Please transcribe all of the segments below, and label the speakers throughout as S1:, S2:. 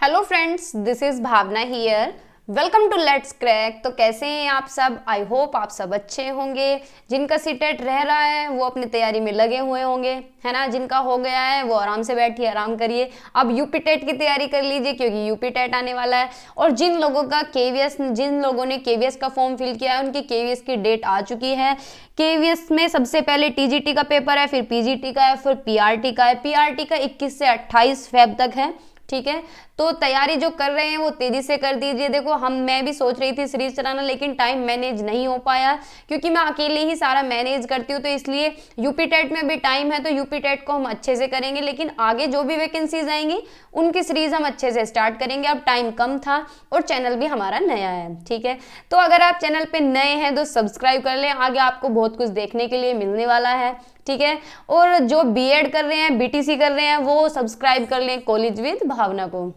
S1: Hello friends, this is Bhavna here. Welcome to let's crack. तो कैसे हैं आप सब? आई होप आप सब अच्छे होंगे। जिनका सीटेट रह रहा है वो अपनी तैयारी में लगे हुए होंगे, है ना। जिनका हो गया है वो आराम से बैठिए, आराम करिए। अब यूपी टेट की तैयारी कर लीजिए क्योंकि यूपी टेट आने वाला है। और जिन लोगों ने केवीएस का फॉर्म फिल किया है उनकी केवीएस की डेट आ चुकी है। केवीएस में सबसे पहले टीजीटी का पेपर है, फिर पीजीटी का है, फिर पीआरटी का है। पीआरटी का 21 से 28 फेब तक है, ठीक है। तो तैयारी जो कर रहे हैं वो तेजी से कर दीजिए। देखो मैं भी सोच रही थी सीरीज चलाना, लेकिन टाइम मैनेज नहीं हो पाया क्योंकि मैं अकेले ही सारा मैनेज करती हूँ। तो इसलिए यूपी टेट में भी टाइम है तो यूपी टेट को हम अच्छे से करेंगे, लेकिन आगे जो भी वैकेंसीज आएंगी उनकी सीरीज हम अच्छे से स्टार्ट करेंगे। अब टाइम कम था और चैनल भी हमारा नया है, ठीक है। तो अगर आप चैनल पे नए हैं तो सब्सक्राइब कर लें, आगे आपको बहुत कुछ देखने के लिए मिलने वाला है, ठीक है। और जो बीएड कर रहे हैं, बीटीसी कर रहे हैं, वो सब्सक्राइब कर लें कॉलेज विद भावना को,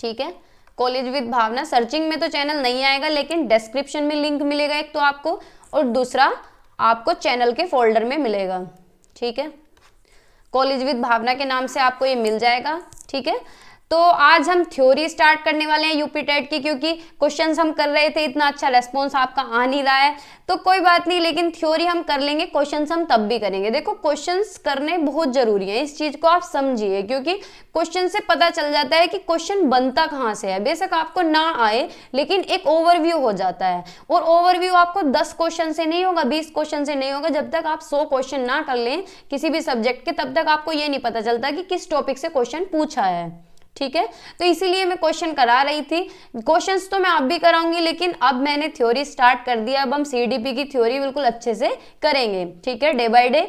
S1: ठीक है। कॉलेज विद भावना सर्चिंग में तो चैनल नहीं आएगा, लेकिन डिस्क्रिप्शन में लिंक मिलेगा एक तो आपको, और दूसरा आपको चैनल के फोल्डर में मिलेगा, ठीक है। कॉलेज विद भावना के नाम से आपको ये मिल जाएगा, ठीक है। तो आज हम थ्योरी स्टार्ट करने वाले हैं यूपी टेट की, क्योंकि क्वेश्चंस हम कर रहे थे, इतना अच्छा रेस्पॉन्स आपका आ नहीं रहा है तो कोई बात नहीं, लेकिन थ्योरी हम कर लेंगे, क्वेश्चंस हम तब भी करेंगे। देखो क्वेश्चंस करने बहुत जरूरी है, इस चीज को आप समझिए, क्योंकि क्वेश्चन से पता चल जाता है कि क्वेश्चन बनता कहाँ से है। बेशक आपको ना आए लेकिन एक ओवरव्यू हो जाता है, और ओवरव्यू आपको 10 क्वेश्चन से नहीं होगा, 20 क्वेश्चन से नहीं होगा। जब तक आप 100 क्वेश्चन ना कर लें किसी भी सब्जेक्ट के, तब तक आपको ये नहीं पता चलता कि किस टॉपिक से क्वेश्चन पूछा है, ठीक है। तो इसीलिए मैं क्वेश्चन करा रही थी। क्वेश्चंस तो मैं अब भी कराऊंगी, लेकिन अब मैंने थ्योरी स्टार्ट कर दिया। अब हम सीडीपी की थ्योरी बिल्कुल अच्छे से करेंगे, ठीक है, डे बाय डे।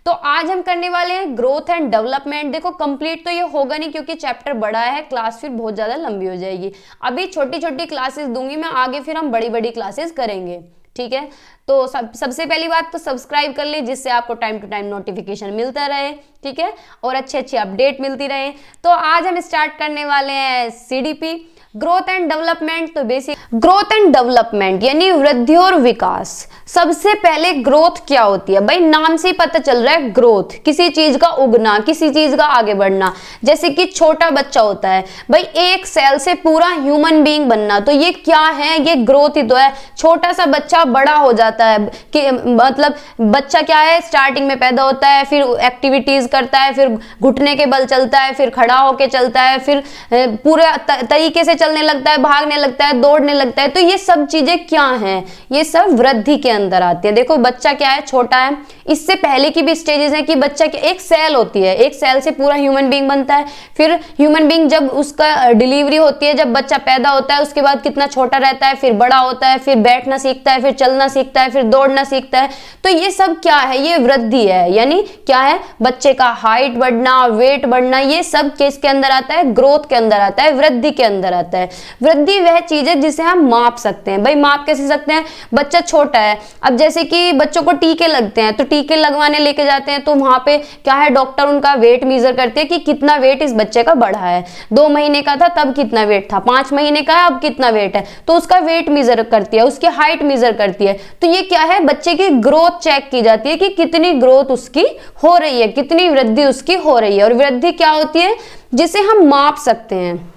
S1: तो आज हम करने वाले हैं ग्रोथ एंड डेवलपमेंट। देखो कंप्लीट तो ये होगा नहीं क्योंकि चैप्टर बड़ा है, क्लास फिर बहुत ज्यादा लंबी हो जाएगी। अभी छोटी छोटी क्लासेस दूंगी मैं, आगे फिर हम बड़ी बड़ी क्लासेस करेंगे, ठीक है। तो सबसे पहली बात तो सब्सक्राइब कर ले, जिससे आपको टाइम टू टाइम नोटिफिकेशन मिलता रहे, ठीक है, और अच्छी अच्छी अपडेट मिलती रहे। तो आज हम स्टार्ट करने वाले हैं सीडीपी, ग्रोथ एंड डेवलपमेंट। तो बेसिक ग्रोथ एंड डेवलपमेंट यानी वृद्धि और विकास। सबसे पहले ग्रोथ क्या होती है भाई? नाम से ही पता चल रहा है, ग्रोथ किसी चीज का उगना, किसी चीज का आगे बढ़ना। जैसे कि छोटा बच्चा होता है भाई, एक सेल से पूरा ह्यूमन बीइंग बनना, तो ये क्या है? ये ग्रोथ ही तो है। छोटा सा बच्चा बड़ा हो जाता है कि मतलब बच्चा क्या है, स्टार्टिंग में पैदा होता है, फिर एक्टिविटीज करता है, फिर घुटने के बल चलता है, फिर खड़ा होके चलता है, फिर पूरे तरीके से चलने लगता है, भागने लगता है, दौड़ने लगता है। तो ये सब चीजें क्या हैं? ये सब वृद्धि के अंदर आती है। देखो बच्चा क्या है, छोटा है, इससे पहले की भी स्टेजेस हैं कि बच्चा की एक सेल होती है, एक सेल से पूरा ह्यूमन बीइंग बनता है। फिर ह्यूमन बीइंग जब उसका डिलीवरी होती है, जब बच्चा पैदा होता है, उसके बाद कितना छोटा रहता है, फिर बड़ा होता है, फिर बैठना सीखता है, फिर चलना सीखता है, फिर दौड़ना सीखता है। तो ये सब क्या है? ये वृद्धि है। यानी क्या है? बच्चे का हाइट बढ़ना, वेट बढ़ना, ये सब किसके अंदर आता है? ग्रोथ के अंदर आता है, वृद्धि के अंदर आता है। वृद्धि वह चीज है जिसे हम माप सकते हैं। भाई माप कैसे सकते हैं? बच्चा छोटा है, अब जैसे कि बच्चों को टीके लगते हैं, तो टीके लगवाने लेके जाते हैं, तो वहां पे क्या है, डॉक्टर उनका वेट मेजर करते हैं कि कितना वेट इस बच्चे का बढ़ा है। 2 महीने का था तब कितना वेट था, 5 महीने का है अब कितना वेट है, तो उसका वेट मेजर करती है, उसकी हाइट मेजर करती है। तो ये क्या है? बच्चे की ग्रोथ चेक की जाती है कि कितनी ग्रोथ उसकी हो रही है, कितनी वृद्धि उसकी हो रही है। और वृद्धि क्या होती है? जिसे हम माप सकते हैं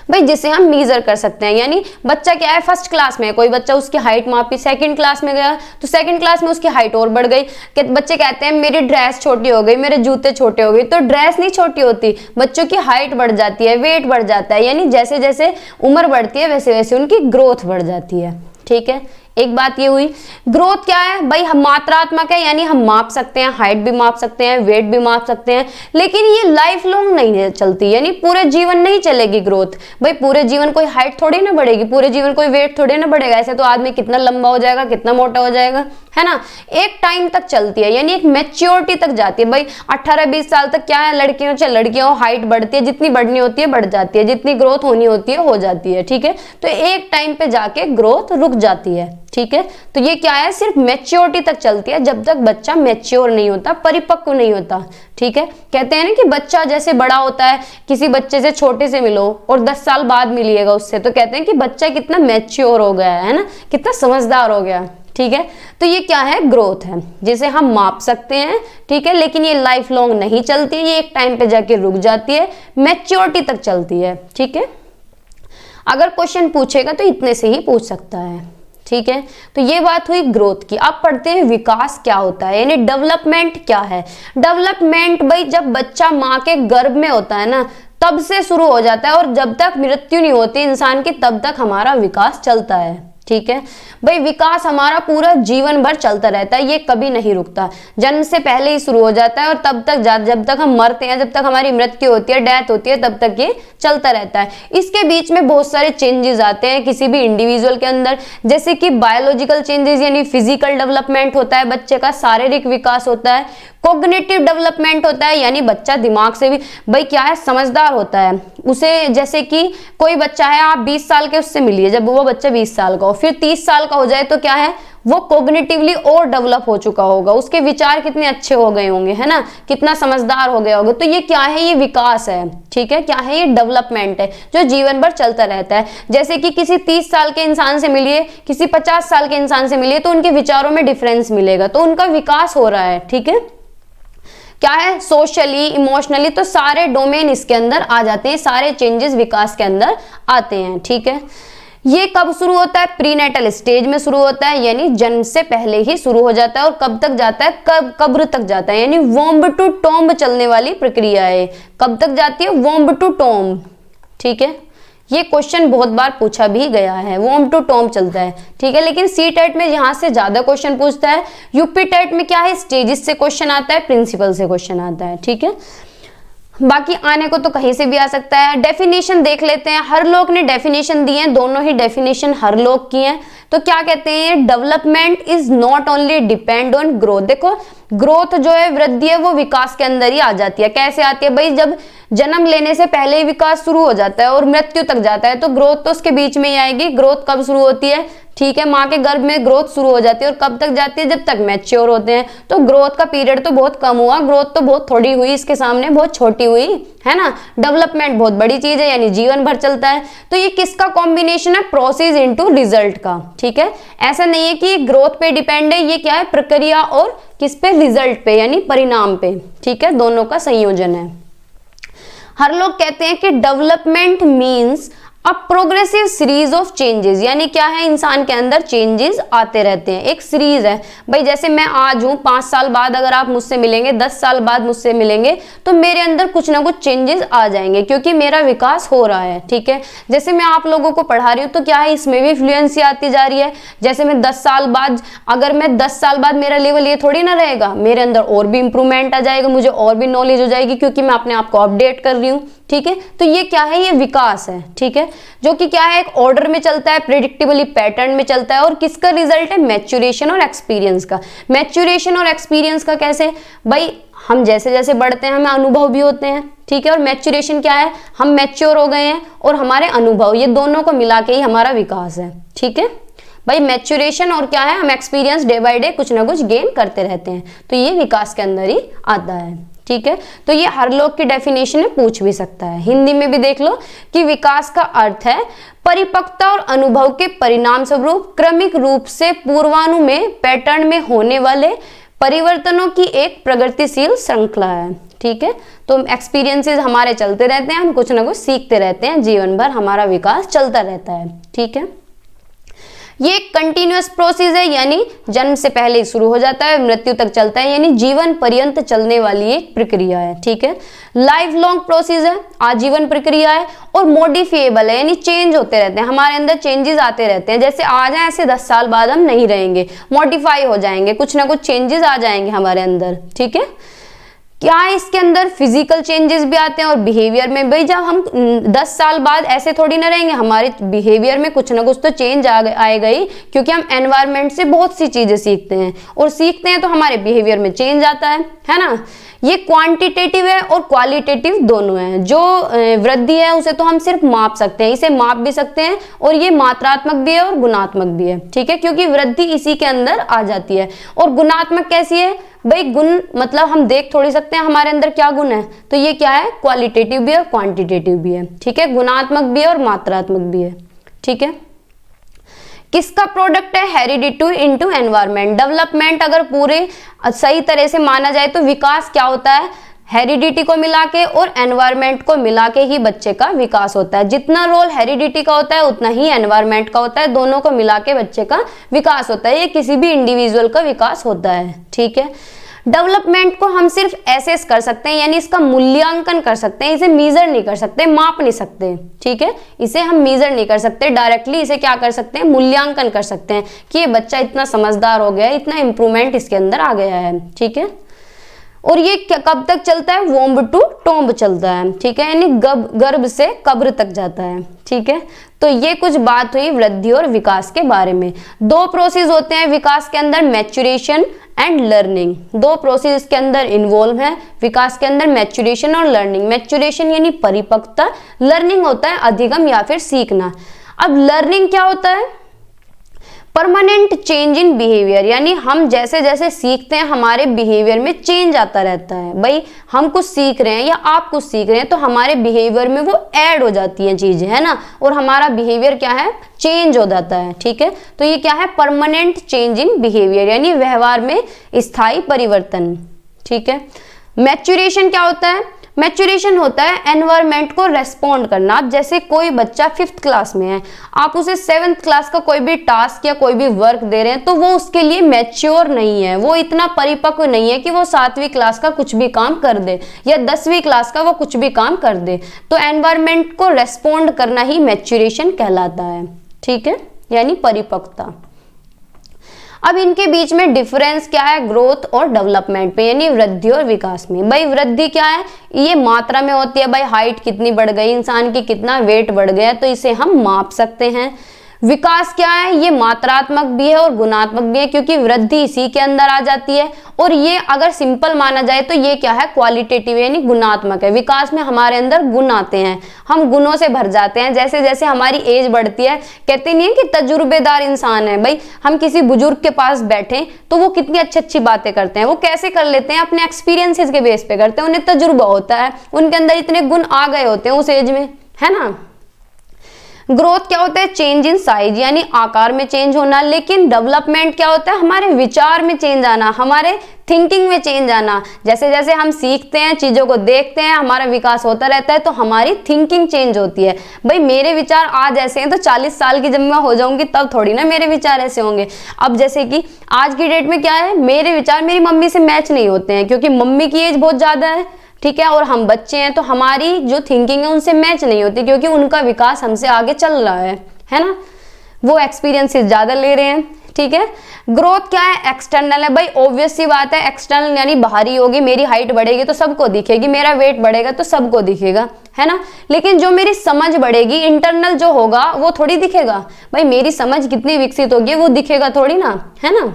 S1: भाई, जिसे हम मेजर कर सकते हैं। यानी बच्चा क्या है, फर्स्ट क्लास में है, कोई बच्चा उसकी हाइट मापी, सेकंड क्लास में गया तो सेकंड क्लास में उसकी हाइट और बढ़ गई। बच्चे कहते हैं मेरी ड्रेस छोटी हो गई, मेरे जूते छोटे हो गए। तो ड्रेस नहीं छोटी होती, बच्चों की हाइट बढ़ जाती है, वेट बढ़ जाता है। यानी जैसे जैसे उम्र बढ़ती है वैसे वैसे उनकी ग्रोथ बढ़ जाती है, ठीक है। एक बात ये हुई। ग्रोथ क्या है भाई? हम मात्रात्मक है, यानी हम माप सकते हैं, हाइट भी माप सकते हैं, वेट भी माप सकते हैं, लेकिन ये लाइफ लॉन्ग नहीं चलती, यानी पूरे जीवन नहीं चलेगी ग्रोथ। भाई पूरे जीवन कोई हाइट थोड़ी ना बढ़ेगी, पूरे जीवन कोई वेट थोड़ी ना बढ़ेगा। ऐसे तो आदमी कितना लंबा हो जाएगा, कितना मोटा हो जाएगा, है ना। एक टाइम तक चलती है, यानी एक मैच्योरिटी तक जाती है। भाई 18-20 साल तक क्या है, लड़कियों चाहे लड़कियों हाइट बढ़ती है, जितनी बढ़नी होती है बढ़ जाती है, जितनी ग्रोथ होनी होती है हो जाती है, ठीक है। तो एक टाइम पे जाके ग्रोथ रुक जाती है, ठीक है। तो ये क्या है? सिर्फ मैच्योरिटी तक चलती है, जब तक बच्चा मैच्योर नहीं होता, परिपक्व नहीं होता, ठीक है। कहते हैं ना कि बच्चा जैसे बड़ा होता है, किसी बच्चे से छोटे से मिलो और 10 साल बाद मिलिएगा उससे, तो कहते हैं कि बच्चा कितना मैच्योर हो गया है ना, कितना समझदार हो गया, ठीक है। तो ये क्या है, ग्रोथ है, जिसे हम माप सकते हैं, ठीक है। लेकिन ये लाइफ लॉन्ग नहीं चलती है, ये एक टाइम पे जाके रुक जाती है, मैच्योरिटी तक चलती है, ठीक है। अगर क्वेश्चन पूछेगा तो इतने से ही पूछ सकता है, ठीक है। तो ये बात हुई ग्रोथ की। अब पढ़ते हैं विकास क्या होता है, यानी डेवलपमेंट क्या है। डेवलपमेंट भाई जब बच्चा माँ के गर्भ में होता है ना, तब से शुरू हो जाता है, और जब तक मृत्यु नहीं होती इंसान की तब तक हमारा विकास चलता है, ठीक है भाई। विकास हमारा पूरा जीवन भर चलता रहता है, ये कभी नहीं रुकता, जन्म से पहले ही शुरू हो जाता है और तब तक जब तक हम मरते हैं, जब तक हमारी मृत्यु होती है, डेथ होती है, तब तक ये चलता रहता है। इसके बीच में बहुत सारे चेंजेस आते हैं किसी भी इंडिविजुअल के अंदर, जैसे कि बायोलॉजिकल चेंजेस यानी फिजिकल डेवलपमेंट होता है बच्चे का, शारीरिक विकास होता है, कॉग्निटिव डेवलपमेंट होता है, यानी बच्चा दिमाग से भी भाई क्या है, समझदार होता है। उसे जैसे कि कोई बच्चा है, आप 20 साल के उससे मिलिए, जब वो बच्चा 20 साल का हो, फिर 30 साल का हो जाए तो क्या है, वो कॉग्निटिवली और डेवलप हो चुका होगा, उसके विचार कितने अच्छे हो गए होंगे, है ना, कितना समझदार हो गया होगा। तो ये क्या है, ये विकास है, ठीक है। क्या है, ये डेवलपमेंट है जो जीवन भर चलता रहता है। जैसे कि किसी 30 साल के इंसान से मिलिए, किसी 50 साल के इंसान से मिलिए, तो उनके विचारों में डिफरेंस मिलेगा, तो उनका विकास हो रहा है, ठीक है। क्या है, सोशली, इमोशनली, तो सारे डोमेन इसके अंदर आ जाते हैं, सारे चेंजेस विकास के अंदर आते हैं, ठीक है। ये कब शुरू होता है, प्रीनेटल स्टेज में शुरू होता है, यानी जन्म से पहले ही शुरू हो जाता है, और कब तक जाता है, कब्र तक जाता है, यानी वोम्ब टू टॉम्ब चलने वाली प्रक्रिया है। कब तक जाती है, वोम्ब टू टॉम्ब, ठीक है। ये क्वेश्चन बहुत बार पूछा भी गया है, वोम्ब टू टॉम्ब चलता है, ठीक है। लेकिन सी टेट में यहाँ से ज्यादा क्वेश्चन पूछता है, यूपी टेट में क्या है, स्टेजेस से क्वेश्चन आता है, प्रिंसिपल से क्वेश्चन आता है, ठीक है। बाकी आने को तो कहीं से भी आ सकता है। डेफिनेशन देख लेते हैं, हर लोग ने डेफिनेशन दी है, दोनों ही डेफिनेशन हर लोग की हैं। तो क्या कहते हैं, development is not only depend on growth. देखो ग्रोथ जो है, वृद्धि है, वो विकास के अंदर ही आ जाती है। कैसे आती है भाई, जब जन्म लेने से पहले ही विकास शुरू हो जाता है और मृत्यु तक जाता है, तो ग्रोथ तो उसके बीच में ही आएगी। ग्रोथ कब शुरू होती है, ठीक है, माँ के गर्भ में ग्रोथ शुरू हो जाती है, और कब तक जाती है, जब तक मैच्योर होते हैं। तो ग्रोथ का पीरियड तो बहुत कम हुआ, ग्रोथ तो बहुत थोड़ी हुई, इसके सामने बहुत छोटी हुई, है ना। डेवलपमेंट बहुत बड़ी चीज है, यानी जीवन भर चलता है। तो ये किसका कॉम्बिनेशन है, प्रोसेस इनटू रिजल्ट का, ठीक है। ऐसा नहीं है कि ग्रोथ पे डिपेंड है, ये क्या है, प्रक्रिया और किस पे, रिजल्ट पे, यानी परिणाम पे, ठीक है, दोनों का संयोजन है। हर लोग कहते हैं कि development means a progressive series of changes, यानी क्या है, इंसान के अंदर चेंजेस आते रहते हैं, एक सीरीज है भाई। जैसे मैं आज हूं, 5 साल बाद अगर आप मुझसे मिलेंगे, 10 साल बाद मुझसे मिलेंगे, तो मेरे अंदर कुछ ना कुछ चेंजेस आ जाएंगे, क्योंकि मेरा विकास हो रहा है, ठीक है। जैसे मैं आप लोगों को पढ़ा रही हूँ, तो क्या है, इसमें भी फ्लुएंसी आती जा रही है। जैसे मैं 10 साल बाद, अगर मैं 10 साल बाद मेरा लेवल ये थोड़ी ना रहेगा, मेरे अंदर और भी इंप्रूवमेंट आ जाएगा, मुझे और भी नॉलेज हो जाएगी, क्योंकि मैं अपने आप को अपडेट कर रही हूँ, ठीक है। तो ये क्या है, ये विकास है, ठीक है, जो कि क्या है, एक ऑर्डर में चलता है, प्रेडिक्टेबली पैटर्न में चलता है। और किसका रिजल्ट है, मैच्योरेशन और एक्सपीरियंस का। मैच्योरेशन और एक्सपीरियंस का कैसे भाई, हम जैसे जैसे बढ़ते हैं हमें अनुभव भी होते हैं, ठीक है। और मैच्योरेशन क्या है, हम मैच्योर हो गए हैं, और हमारे अनुभव, ये दोनों को मिला के ही हमारा विकास है, ठीक है भाई। मैच्योरेशन और क्या है, हम एक्सपीरियंस डे बाय डे कुछ ना कुछ गेन करते रहते हैं, तो ये विकास के अंदर ही आता है, ठीक है। तो ये हर लोग की डेफिनेशन में पूछ भी सकता है, हिंदी में भी देख लो कि विकास का अर्थ है परिपक्वता और अनुभव के परिणाम स्वरूप क्रमिक रूप से पूर्वानुमेय पैटर्न में होने वाले परिवर्तनों की एक प्रगतिशील श्रृंखला है, ठीक है। तो एक्सपीरियंसेस हमारे चलते रहते हैं, हम कुछ ना कुछ सीखते रहते हैं, जीवन भर हमारा विकास चलता रहता है, ठीक है। ये कंटिन्यूअस प्रोसेस है, यानी जन्म से पहले ही शुरू हो जाता है, मृत्यु तक चलता है, यानी जीवन पर्यंत चलने वाली एक प्रक्रिया है, ठीक है। लाइफ लॉन्ग प्रोसेस है, आजीवन प्रक्रिया है, और मॉडिफिएबल है, यानी चेंज होते रहते हैं, हमारे अंदर चेंजेस आते रहते हैं। जैसे आज हैं, ऐसे 10 साल बाद हम नहीं रहेंगे, मॉडिफाई हो जाएंगे, कुछ ना कुछ चेंजेस आ जाएंगे हमारे अंदर, ठीक है। क्या है, इसके अंदर फिजिकल चेंजेस भी आते हैं, और बिहेवियर में भाई जब हम 10 साल बाद ऐसे थोड़ी ना रहेंगे, हमारे बिहेवियर में कुछ ना कुछ तो चेंज आएगा ही, क्योंकि हम एनवायरनमेंट से बहुत सी चीजें सीखते हैं, और सीखते हैं तो हमारे बिहेवियर में चेंज आता है ना। ये क्वांटिटेटिव है और क्वालिटेटिव दोनों है। जो वृद्धि है उसे तो हम सिर्फ माप सकते हैं, इसे माप भी सकते हैं, और ये मात्रात्मक भी है और गुणात्मक भी है, ठीक है, क्योंकि वृद्धि इसी के अंदर आ जाती है। और गुणात्मक कैसी है भाई, गुण मतलब हम देख थोड़ी सकते हैं हमारे अंदर क्या गुण है, तो ये क्या है, क्वालिटेटिव भी है और क्वांटिटेटिव भी है, ठीक है, गुणात्मक भी है और मात्रात्मक भी है, ठीक है। किसका प्रोडक्ट है? Heredity into environment. डेवलपमेंट अगर पूरे सही तरह से माना जाए तो विकास क्या होता है? हेरिडिटी को मिला के और एनवायरनमेंट को मिला के ही बच्चे का विकास होता है। जितना रोल हेरिडिटी का होता है उतना ही एनवायरनमेंट का होता है, दोनों को मिला के बच्चे का विकास होता है। ये किसी भी इंडिविजुअल का विकास होता है, ठीक है। डेवलपमेंट को हम सिर्फ एसेस कर सकते हैं, यानी इसका मूल्यांकन कर सकते हैं, इसे मीजर नहीं कर सकते, माप नहीं सकते, ठीक है। इसे हम मीजर नहीं कर सकते डायरेक्टली, इसे क्या कर सकते हैं? मूल्यांकन कर सकते हैं कि ये बच्चा इतना समझदार हो गया है, इतना इंप्रूवमेंट इसके अंदर आ गया है, ठीक है। और ये कब तक चलता है? वोम्ब टू टोम्ब चलता है, ठीक है, यानी गर्भ से कब्र तक जाता है, ठीक है। तो ये कुछ बात हुई वृद्धि और विकास के बारे में। दो प्रोसेस होते हैं विकास के अंदर, मैच्योरेशन एंड लर्निंग। दो प्रोसेस के अंदर इन्वॉल्व है विकास के अंदर, मैच्योरेशन और लर्निंग। मैच्योरेशन यानी परिपक्वता, लर्निंग होता है अधिगम या फिर सीखना। अब लर्निंग क्या होता है? परमानेंट चेंज इन बिहेवियर, यानी हम जैसे जैसे सीखते हैं हमारे बिहेवियर में चेंज आता रहता है। भाई हम कुछ सीख रहे हैं या आप कुछ सीख रहे हैं तो हमारे बिहेवियर में वो ऐड हो जाती है चीजें, है ना, और हमारा बिहेवियर क्या है? चेंज हो जाता है, ठीक है। तो ये क्या है? परमानेंट चेंज इन बिहेवियर, यानी व्यवहार में स्थायी परिवर्तन, ठीक है। मैच्योरेशन क्या होता है? मैच्योरेशन होता है एनवायरनमेंट को रेस्पॉन्ड करना। अब जैसे कोई बच्चा 5th क्लास में है, आप उसे 7th क्लास का कोई भी टास्क या कोई भी वर्क दे रहे हैं तो वो उसके लिए मैच्योर नहीं है, वो इतना परिपक्व नहीं है कि वो 7वीं क्लास का कुछ भी काम कर दे या 10वीं क्लास का वो कुछ भी काम कर दे। तो एनवायरनमेंट को रेस्पॉन्ड करना ही मैच्योरेशन कहलाता है, ठीक है, यानी परिपक्वता। अब इनके बीच में डिफरेंस क्या है? ग्रोथ और डेवलपमेंट पे, यानी वृद्धि और विकास में। भाई वृद्धि क्या है? ये मात्रा में होती है, भाई हाइट कितनी बढ़ गई, इंसान की कितना वेट बढ़ गया, तो इसे हम माप सकते हैं। विकास क्या है? ये मात्रात्मक भी है और गुणात्मक भी है, क्योंकि वृद्धि इसी के अंदर आ जाती है। और ये अगर सिंपल माना जाए तो ये क्या है? क्वालिटेटिव, यानी गुणात्मक है। विकास में हमारे अंदर गुण आते हैं, हम गुणों से भर जाते हैं। जैसे जैसे हमारी एज बढ़ती है, कहते नहीं है कि तजुर्बेदार इंसान है। भाई हम किसी बुजुर्ग के पास बैठे तो वो कितनी अच्छी अच्छी बातें करते हैं, वो कैसे कर लेते हैं? अपने एक्सपीरियंसेस के बेस पे करते हैं, उन्हें तजुर्बा होता है, उनके अंदर इतने गुण आ गए होते हैं उस एज में, है ना। ग्रोथ क्या होता है? चेंज इन साइज, यानी आकार में चेंज होना। लेकिन डेवलपमेंट क्या होता है? हमारे विचार में चेंज आना, हमारे थिंकिंग में चेंज आना। जैसे जैसे हम सीखते हैं, चीजों को देखते हैं, हमारा विकास होता रहता है, तो हमारी थिंकिंग चेंज होती है। भाई मेरे विचार आज ऐसे हैं तो 40 साल की जब मैं हो जाऊंगी तब थोड़ी ना मेरे विचार ऐसे होंगे। अब जैसे कि आज की डेट में क्या है, मेरे विचार मेरी मम्मी से मैच नहीं होते हैं, क्योंकि मम्मी की एज बहुत ज्यादा है, ठीक है, और हम बच्चे हैं, तो हमारी जो थिंकिंग है उनसे मैच नहीं होती, क्योंकि उनका विकास हमसे आगे चल रहा है ना, वो एक्सपीरियंसेस ज्यादा ले रहे हैं, ठीक है। ग्रोथ क्या है? एक्सटर्नल है। भाई ऑब्वियस सी बात है, एक्सटर्नल यानी बाहरी होगी, मेरी हाइट बढ़ेगी तो सबको दिखेगी, मेरा वेट बढ़ेगा तो सबको दिखेगा, है ना। लेकिन जो मेरी समझ बढ़ेगी, इंटरनल जो होगा वो थोड़ी दिखेगा। भाई मेरी समझ कितनी विकसित होगी वो दिखेगा थोड़ी ना, है ना।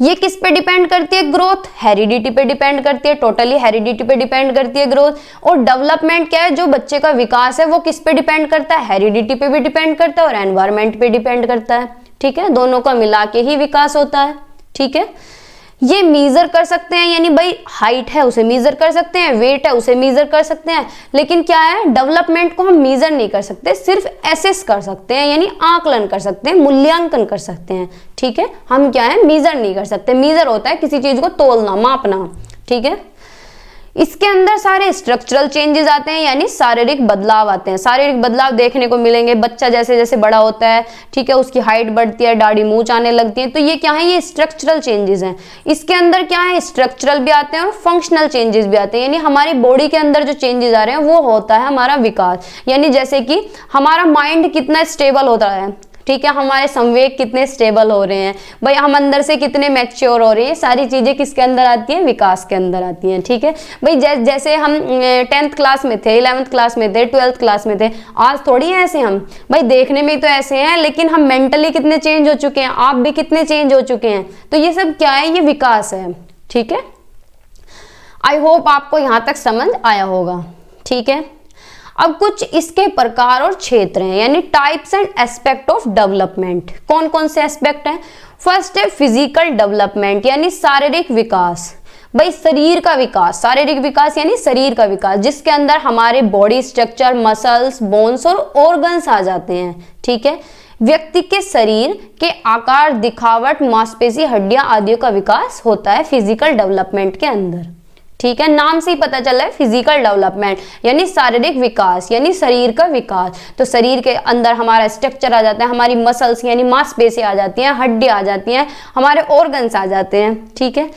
S1: ये किस पे डिपेंड करती है? ग्रोथ हेरिडिटी पे डिपेंड करती है, टोटली हेरिडिटी पे डिपेंड करती है ग्रोथ। और डेवलपमेंट क्या है? जो बच्चे का विकास है वो किस पे डिपेंड करता है? हेरिडिटी पे भी डिपेंड करता है और एनवायरनमेंट पे डिपेंड करता है, ठीक है, दोनों का मिला के ही विकास होता है, ठीक है। ये मीजर कर सकते हैं, यानी भाई हाइट है उसे मीजर कर सकते हैं, वेट है उसे मीजर कर सकते हैं, लेकिन क्या है, डेवलपमेंट को हम मीजर नहीं कर सकते, सिर्फ एसेस कर सकते हैं, यानी आकलन कर सकते हैं, मूल्यांकन कर सकते हैं, ठीक है। हम क्या है, मीजर नहीं कर सकते। मीजर होता है किसी चीज को तोलना, मापना, ठीक है। इसके अंदर सारे स्ट्रक्चरल चेंजेस आते हैं, यानी शारीरिक बदलाव आते हैं। शारीरिक बदलाव देखने को मिलेंगे, बच्चा जैसे जैसे बड़ा होता है, ठीक है, उसकी हाइट बढ़ती है, दाढ़ी मूंछ आने लगती है, तो ये क्या है, ये स्ट्रक्चरल चेंजेस हैं। इसके अंदर क्या है, स्ट्रक्चरल भी आते हैं और फंक्शनल चेंजेस भी आते हैं, यानी हमारी बॉडी के अंदर जो चेंजेस आ रहे हैं वो होता है हमारा विकास। यानी जैसे कि हमारा माइंड कितना स्टेबल होता है, ठीक है, हमारे संवेग कितने स्टेबल हो रहे हैं, भाई हम अंदर से कितने मैच्योर हो रहे हैं, सारी चीजें किसके अंदर आती हैं, विकास के अंदर आती हैं, ठीक है। भाई जैसे हम 10th क्लास में थे, 11th क्लास में थे, 12th क्लास में थे, आज थोड़ी है ऐसे हम, भाई देखने में तो ऐसे हैं, लेकिन हम मेंटली कितने चेंज हो चुके हैं, आप भी कितने चेंज हो चुके हैं। तो ये सब क्या है, ये विकास है, ठीक है। आई होप आपको यहां तक समझ आया होगा, ठीक है। अब कुछ इसके प्रकार और क्षेत्र हैं, यानी types and aspect of development. कौन कौन से एस्पेक्ट हैं? फर्स्ट है फिजिकल डेवलपमेंट, यानी शारीरिक विकास। भाई शरीर का विकास, शारीरिक विकास यानी शरीर का विकास, जिसके अंदर हमारे बॉडी स्ट्रक्चर, मसल्स, बोन्स और ऑर्गन्स आ जाते हैं, ठीक है। व्यक्ति के शरीर के आकार, दिखावट, मांसपेशी, हड्डियां आदि का विकास होता है फिजिकल डेवलपमेंट के अंदर। ठीक है, नाम से ही पता चला है फिजिकल डेवलपमेंट यानी शारीरिक विकास यानी शरीर का विकास। तो शरीर के अंदर हमारा स्ट्रक्चर आ जाता है, हमारी मसल्स यानी मांसपेशी आ जाती हैं, हड्डियां आ जाती हैं, हमारे ऑर्गन्स आ जाते हैं। ठीक है,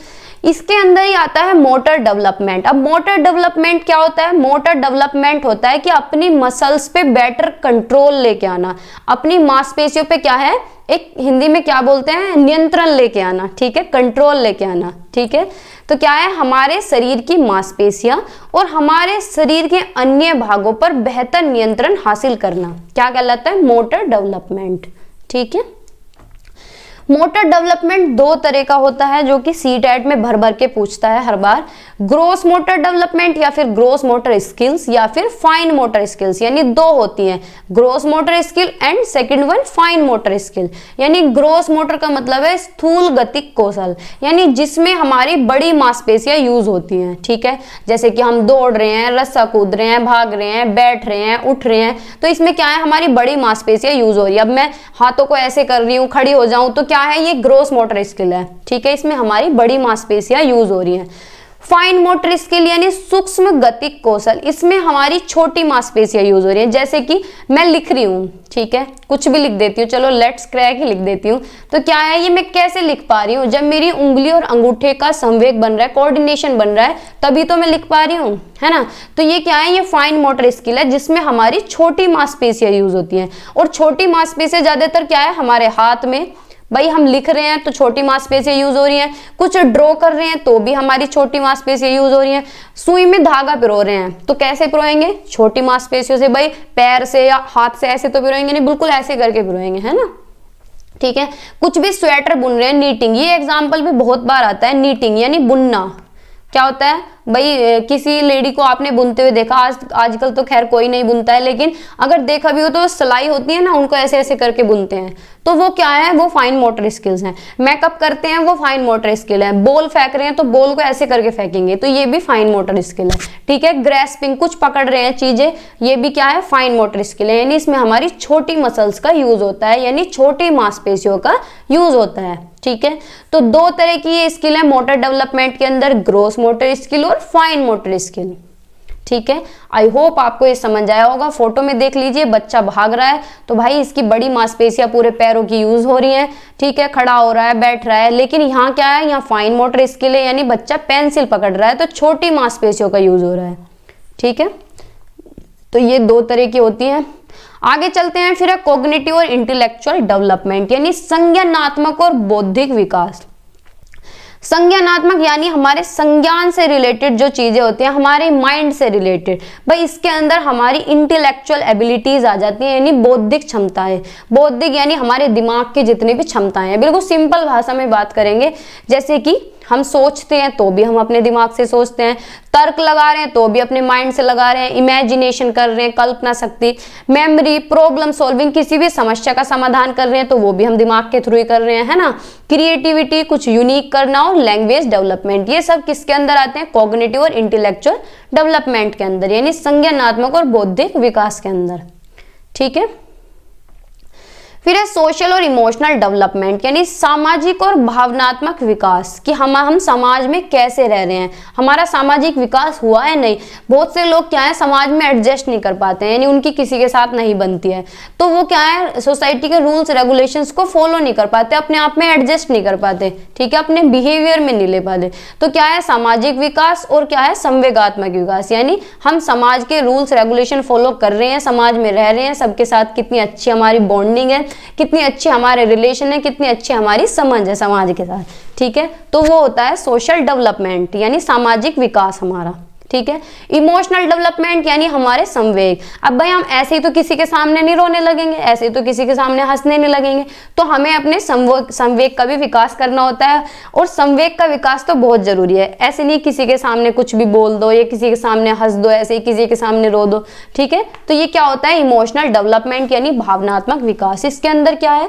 S1: इसके अंदर ही आता है मोटर डेवलपमेंट। अब मोटर डेवलपमेंट क्या होता है? मोटर डेवलपमेंट होता है कि अपनी मसल्स पे बेटर कंट्रोल लेके आना, अपनी मांसपेशियों पे क्या है, एक हिंदी में क्या बोलते हैं, नियंत्रण लेके आना। ठीक है, कंट्रोल लेके आना। ठीक है, तो क्या है, हमारे शरीर की मांसपेशियां और हमारे शरीर के अन्य भागों पर बेहतर नियंत्रण हासिल करना क्या कहलाता है? Motor development. ठीक है, मोटर डेवलपमेंट दो तरह का होता है जो कि सीटेट में भर भर के पूछता है हर बार। ग्रोस मोटर डेवलपमेंट या फिर ग्रोस मोटर स्किल्स या फिर फाइन मोटर स्किल्स, यानी दो होती हैं, gross motor skill and second one fine motor skill. यानी ग्रोस मोटर का मतलब है स्थूल गतिक कौशल, यानी जिसमें हमारी बड़ी मांसपेशियां यूज होती हैं। ठीक है, जैसे कि हम दौड़ रहे हैं, रस्सा कूद रहे हैं, भाग रहे हैं, बैठ रहे हैं, उठ रहे हैं, तो इसमें क्या है, हमारी बड़ी मांसपेशियां यूज हो रही है। अब मैं हाथों को ऐसे कर रही हूँ, खड़ी हो जाऊं, तो क्या है, ये ग्रोस मोटर स्किल है। ठीक है, इसमें हमारी बड़ी मांसपेशियां यूज हो रही हैं। फाइन मोटर स्किल यानी सूक्ष्म गतिक कौशल, इसमें हमारी छोटी मांसपेशियां यूज हो रही हैं। जैसे कि मैं लिख रही हूँ, ठीक है, कुछ भी लिख देती हूँ, चलो लेट्स क्रैक ही लिख देती हूँ, तो क्या है, ये मैं कैसे लिख पा रही हूँ? जब मेरी उंगली और अंगूठे का संवेग बन रहा है, कोऑर्डिनेशन बन रहा है, तभी तो मैं लिख पा रही हूँ, है ना। तो ये क्या है, ये फाइन मोटर स्किल है जिसमें हमारी छोटी मांसपेशियां यूज होती हैं। और छोटी मांसपेशियां ज्यादातर क्या है, हमारे हाथ में, भाई हम लिख रहे हैं तो छोटी मांसपेशियां यूज हो रही हैं, कुछ ड्रॉ कर रहे हैं तो भी हमारी छोटी मांसपेशियां यूज हो रही हैं, सुई में धागा पिरो रहे हैं तो कैसे पिरोएंगे, छोटी मांसपेशियों से, भाई पैर से या हाथ से ऐसे तो पिरोएंगे नहीं, बिल्कुल ऐसे करके पिरोएंगे, है ना। ठीक है, कुछ भी स्वेटर बुन रहे हैं, नीटिंग, ये एग्जाम्पल भी बहुत बार आता है, नीटिंग यानी बुनना। क्या होता है भाई, किसी लेडी को आपने बुनते हुए देखा, आजकल तो खैर कोई नहीं बुनता है, लेकिन अगर देखा भी हो तो सिलाई होती है ना, उनको ऐसे ऐसे करके बुनते हैं, तो वो क्या है, वो फाइन मोटर स्किल्स हैं। मेकअप करते हैं, वो फाइन मोटर स्किल है। बॉल फेंक रहे हैं तो बॉल को ऐसे करके फेंकेंगे, तो ये भी फाइन मोटर स्किल है। ठीक है, ग्रेस्पिंग, कुछ पकड़ रहे हैं चीजें, ये भी क्या है, फाइन मोटर स्किल है, यानी इसमें हमारी छोटी मसल्स का यूज होता है, यानी छोटी मांसपेशियों का यूज होता है। ठीक है, तो दो तरह की ये स्किल है मोटर डेवलपमेंट के अंदर, ग्रोस मोटर स्किल और फाइन मोटर स्किल। ठीक है, आई होप आपको ये समझ आया होगा। फोटो में देख लीजिए, बच्चा भाग रहा है तो भाई इसकी बड़ी मांसपेशियां पूरे पैरों की यूज हो रही हैं। ठीक है, खड़ा हो रहा है, बैठ रहा है, लेकिन यहाँ क्या है, यहाँ फाइन मोटर स्किल है, यानी बच्चा पेंसिल पकड़ रहा है तो छोटी मांसपेशियों का यूज हो रहा है। ठीक है, तो ये दो तरह की होती हैं। आगे चलते हैं, फिर है कॉग्निटिव और इंटेलेक्चुअल डेवलपमेंट, यानी संज्ञानात्मक और बौद्धिक विकास। संज्ञानात्मक यानी हमारे संज्ञान से रिलेटेड जो चीजें होती हैं, हमारे माइंड से रिलेटेड, भाई इसके अंदर हमारी इंटेलेक्चुअल एबिलिटीज आ जाती हैं, यानी बौद्धिक क्षमताएं। बौद्धिक यानी हमारे दिमाग की जितनी भी क्षमताएं हैं, बिल्कुल सिंपल भाषा में बात करेंगे, जैसे कि हम सोचते हैं तो भी हम अपने दिमाग से सोचते हैं, तर्क लगा रहे हैं तो भी अपने माइंड से लगा रहे हैं, इमेजिनेशन कर रहे हैं, कल्पना शक्ति, मेमोरी, प्रॉब्लम सॉल्विंग, किसी भी समस्या का समाधान कर रहे हैं तो वो भी हम दिमाग के थ्रू ही कर रहे हैं, है ना। क्रिएटिविटी, कुछ यूनिक करना, और लैंग्वेज डेवलपमेंट, ये सब किसके अंदर आते हैं, कॉग्निटिव और इंटेलेक्चुअल डेवलपमेंट के अंदर, यानी संज्ञानात्मक और बौद्धिक विकास के अंदर। ठीक है, फिर है सोशल और इमोशनल डेवलपमेंट, यानी सामाजिक और भावनात्मक विकास, कि हम समाज में कैसे रह रहे हैं, हमारा सामाजिक विकास हुआ है नहीं। बहुत से लोग क्या है, समाज में एडजस्ट नहीं कर पाते हैं, यानी उनकी किसी के साथ नहीं बनती है, तो वो क्या है, सोसाइटी के रूल्स रेगुलेशंस को फॉलो नहीं कर पाते, अपने आप में एडजस्ट नहीं कर पाते। ठीक है, अपने बिहेवियर में नहीं ले पाते, तो क्या है, सामाजिक विकास और क्या है, संवेगात्मक विकास, यानी हम समाज के रूल्स रेगुलेशन फॉलो कर रहे हैं, समाज में रह रहे हैं, सबके साथ कितनी अच्छी हमारी बॉन्डिंग है, कितनी अच्छी हमारे रिलेशन है, कितनी अच्छी हमारी समझ है समाज के साथ। ठीक है, तो वो होता है सोशल डेवलपमेंट, यानी सामाजिक विकास हमारा। ठीक है, इमोशनल डेवलपमेंट यानी हमारे संवेग। अब भाई हम ऐसे ही तो किसी के सामने नहीं रोने लगेंगे, ऐसे ही तो किसी के सामने हंसने नहीं लगेंगे, तो हमें अपने संवेग का भी विकास करना होता है, और संवेग का विकास तो बहुत जरूरी है। ऐसे नहीं किसी के सामने कुछ भी बोल दो या किसी के सामने हंस दो, ऐसे ही किसी के सामने रो दो। ठीक है, तो ये क्या होता है, इमोशनल डेवलपमेंट यानी भावनात्मक विकास। इसके अंदर क्या है,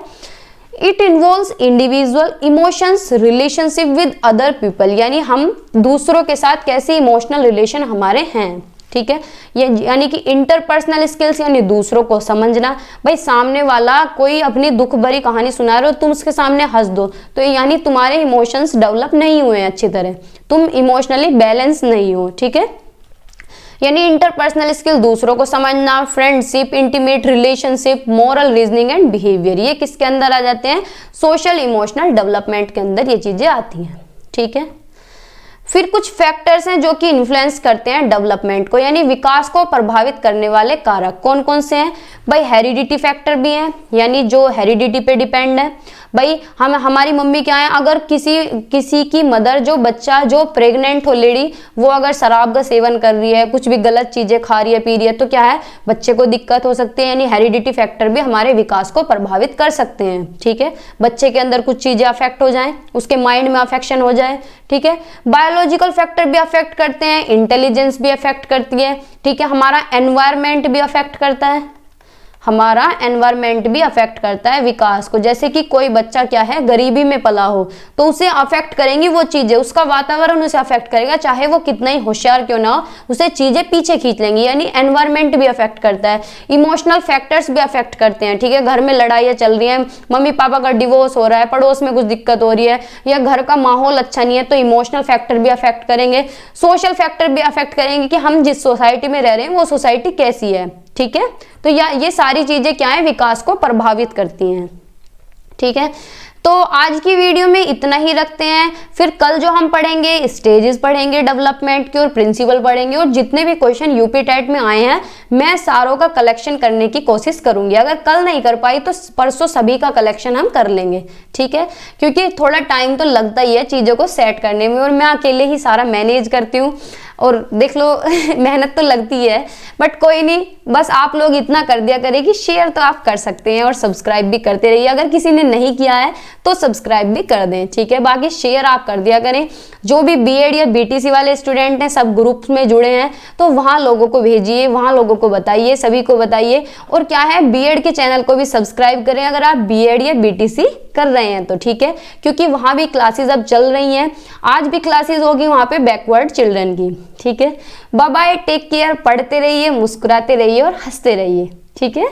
S1: it involves individual emotions relationship with other people, यानी हम दूसरों के साथ कैसे इमोशनल रिलेशन हमारे हैं। ठीक है। ये यानी कि इंटरपर्सनल स्किल्स यानी दूसरों को समझना। भाई सामने वाला कोई अपनी दुख भरी कहानी सुना रहे हो, तुम उसके सामने हंस दो, तो यानी तुम्हारे इमोशंस डेवलप नहीं हुए हैं अच्छी तरह, तुम इमोशनली बैलेंस नहीं हो, ठीक है। यानी इंटरपर्सनल स्किल दूसरों को समझना, friendship, intimate relationship, moral reasoning and behaviour, ये किसके अंदर आ जाते हैं? सोशल इमोशनल डेवलपमेंट के अंदर ये चीजें आती हैं, ठीक है। फिर कुछ फैक्टर्स हैं जो कि इन्फ्लुएंस करते हैं डेवलपमेंट को, यानी विकास को प्रभावित करने वाले कारक कौन कौन से हैं? भाई हेरिडिटी फैक्टर भी हैं, यानी जो हेरिडिटी पे डिपेंड है। भाई हमारी मम्मी क्या है, अगर किसी की मदर, जो बच्चा जो प्रेग्नेंट हो लेडी, वो अगर शराब का सेवन कर रही है, कुछ भी गलत चीजें खा रही है, पी रही है, तो क्या है, बच्चे को दिक्कत हो सकती है। यानी हेरिडिटी फैक्टर भी हमारे विकास को प्रभावित कर सकते हैं, ठीक है। बच्चे के अंदर कुछ चीजें अफेक्ट हो जाए, उसके माइंड में अफेक्शन हो जाए, ठीक है। बायोलॉजिकल फैक्टर भी अफेक्ट करते हैं, इंटेलिजेंस भी अफेक्ट करती है, ठीक है। हमारा एनवायरमेंट भी अफेक्ट करता है, हमारा एनवायरमेंट भी अफेक्ट करता है विकास को। जैसे कि कोई बच्चा क्या है, गरीबी में पला हो, तो उसे अफेक्ट करेंगी वो चीजें, उसका वातावरण उसे अफेक्ट करेगा, चाहे वो कितना ही होशियार क्यों ना हो, उसे चीजें पीछे खींच लेंगी। यानी एनवायरमेंट भी अफेक्ट करता है, इमोशनल फैक्टर्स भी अफेक्ट करते हैं, ठीक है। घर में लड़ाइयाँ चल रही हैं, मम्मी पापा का डिवोर्स हो रहा है, पड़ोस में कुछ दिक्कत हो रही है, या घर का माहौल अच्छा नहीं है, तो इमोशनल फैक्टर भी अफेक्ट करेंगे। सोशल फैक्टर भी अफेक्ट करेंगे कि हम जिस सोसाइटी में रह रहे हैं वो सोसाइटी कैसी है, ठीक है। तो ये सारी चीजें क्या है, विकास को प्रभावित करती हैं, ठीक है। तो आज की वीडियो में इतना ही रखते हैं। फिर कल जो हम पढ़ेंगे स्टेजेस पढ़ेंगे डेवलपमेंट के, और प्रिंसिपल पढ़ेंगे, और जितने भी क्वेश्चन यूपी टेट में आए हैं मैं सारों का कलेक्शन करने की कोशिश करूंगी। अगर कल नहीं कर पाई तो परसों सभी का कलेक्शन हम कर लेंगे, ठीक है। क्योंकि थोड़ा टाइम तो लगता ही है चीज़ों को सेट करने में, और मैं अकेले ही सारा मैनेज करती हूँ, और देख लो मेहनत तो लगती है, बट कोई नहीं, बस आप लोग इतना कर दिया करें कि शेयर तो आप कर सकते हैं और सब्सक्राइब भी करते रहिए। अगर किसी ने नहीं किया है तो सब्सक्राइब भी कर दें, ठीक है। बाकी शेयर आप कर दिया करें। जो भी बीएड या बीटीसी वाले स्टूडेंट हैं, सब ग्रुप्स में जुड़े हैं, तो वहाँ लोगों को भेजिए, वहाँ लोगों को बताइए, सभी को बताइए। और क्या है, बीएड के चैनल को भी सब्सक्राइब करें अगर आप बीएड या बीटीसी कर रहे हैं तो, ठीक है। क्योंकि वहाँ भी क्लासेस अब चल रही हैं, आज भी क्लासेस होगी वहाँ पे बैकवर्ड चिल्ड्रन की, ठीक है। बाय बाय, टेक केयर, पढ़ते रहिए, मुस्कुराते रहिए और हंसते रहिए, ठीक है।